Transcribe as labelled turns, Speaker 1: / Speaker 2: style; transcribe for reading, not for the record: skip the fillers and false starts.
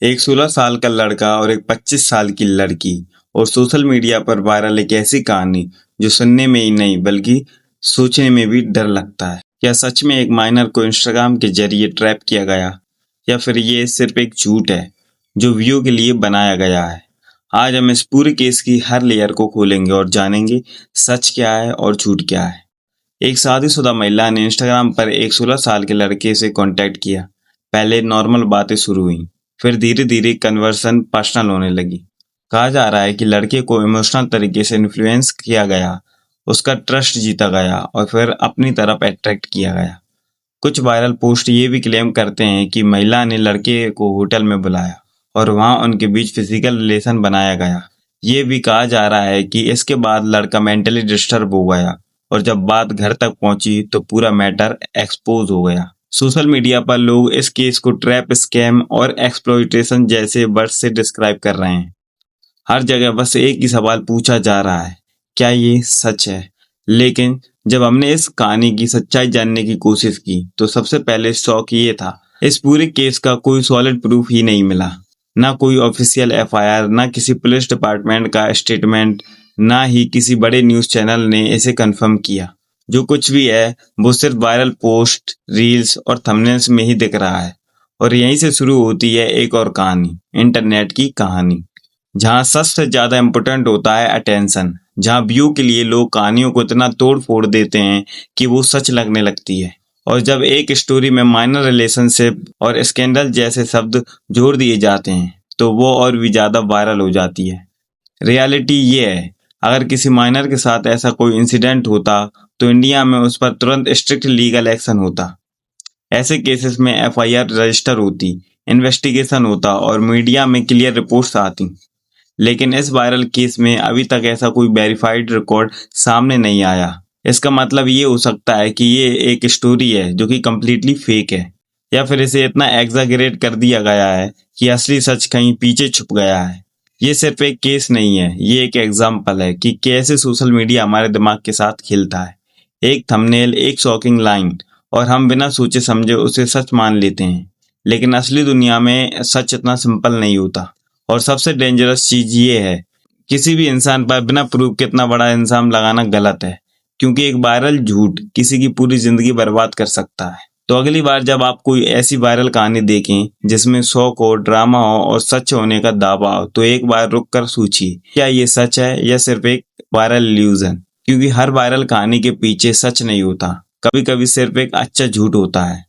Speaker 1: एक 16 साल का लड़का और एक 25 साल की लड़की और सोशल मीडिया पर वायरल एक ऐसी कहानी जो सुनने में ही नहीं बल्कि सोचने में भी डर लगता है। क्या सच में एक माइनर को इंस्टाग्राम के जरिए ट्रैप किया गया या फिर ये सिर्फ एक झूठ है जो व्यू के लिए बनाया गया है। आज हम इस पूरे केस की हर लेयर को खोलेंगे और जानेंगे सच क्या है और झूठ क्या है। एक शादीशुदा महिला ने इंस्टाग्राम पर एक 16 साल के लड़के से कांटेक्ट किया। पहले नॉर्मल बातें शुरू हुई, फिर धीरे धीरे कन्वर्सन पर्सनल होने लगी। कहा जा रहा है कि लड़के को इमोशनल तरीके से इन्फ्लुएंस किया गया, उसका ट्रस्ट जीता गया और फिर अपनी तरफ अट्रैक्ट किया गया। कुछ वायरल पोस्ट ये भी क्लेम करते हैं कि महिला ने लड़के को होटल में बुलाया और वहां उनके बीच फिजिकल रिलेशन बनाया गया। ये भी कहा जा रहा है कि इसके बाद लड़का मेंटली डिस्टर्ब हो गया और जब बात घर तक पहुंची तो पूरा मैटर एक्सपोज हो गया। सोशल मीडिया पर लोग इस केस को ट्रैप, स्कैम और एक्सप्लॉइटेशन जैसे वर्ड से डिस्क्राइब कर रहे हैं। हर जगह बस एक ही सवाल पूछा जा रहा है, क्या ये सच है? लेकिन जब हमने इस कहानी की सच्चाई जानने की कोशिश की तो सबसे पहले शौक ये था, इस पूरे केस का कोई सॉलिड प्रूफ ही नहीं मिला। ना कोई ऑफिशियल एफआईआर, ना किसी पुलिस डिपार्टमेंट का स्टेटमेंट, ना ही किसी बड़े न्यूज़ चैनल ने इसे कंफर्म किया। जो कुछ भी है वो सिर्फ वायरल पोस्ट, रील्स और थंबनेल्स में ही दिख रहा है। और यहीं से शुरू होती है एक और कहानी, इंटरनेट की कहानी, जहां सच से ज्यादा इम्पोर्टेंट होता है अटेंशन। जहां व्यू के लिए लोग कहानियों को इतना तोड़ फोड़ देते हैं कि वो सच लगने लगती है। और जब एक स्टोरी में माइनर रिलेशनशिप और स्कैंडल जैसे शब्द जोड़ दिए जाते हैं तो वो और भी ज्यादा वायरल हो जाती है। रियलिटी ये है, अगर किसी माइनर के साथ ऐसा कोई इंसिडेंट होता तो इंडिया में उस पर तुरंत स्ट्रिक्ट लीगल एक्शन होता। ऐसे केसेस में एफआईआर रजिस्टर होती, इन्वेस्टिगेशन होता और मीडिया में क्लियर रिपोर्ट्स आती। लेकिन इस वायरल केस में अभी तक ऐसा कोई वेरीफाइड रिकॉर्ड सामने नहीं आया। इसका मतलब ये हो सकता है कि ये एक स्टोरी है जो कि कम्प्लीटली फेक है, या फिर इसे इतना एग्जैगरेट कर दिया गया है कि असली सच कहीं पीछे छुप गया है। ये सिर्फ एक केस नहीं है, ये एक एग्जाम्पल है कि कैसे सोशल मीडिया हमारे दिमाग के साथ खेलता है। एक थंबनेल, एक शॉकिंग लाइन और हम बिना सोचे समझे उसे सच मान लेते हैं। लेकिन असली दुनिया में सच इतना सिंपल नहीं होता। और सबसे डेंजरस चीज ये है, किसी भी इंसान पर बिना प्रूफ के इतना बड़ा इल्जाम लगाना गलत है, क्योंकि एक वायरल झूठ किसी की पूरी जिंदगी बर्बाद कर सकता है। तो अगली बार जब आप कोई ऐसी वायरल कहानी देखें जिसमें शौक हो, ड्रामा हो और सच होने का दावा हो, तो एक बार रुक कर सोचिए, क्या ये सच है या सिर्फ एक वायरल इल्यूजन? क्योंकि हर वायरल कहानी के पीछे सच नहीं होता, कभी कभी सिर्फ एक अच्छा झूठ होता है।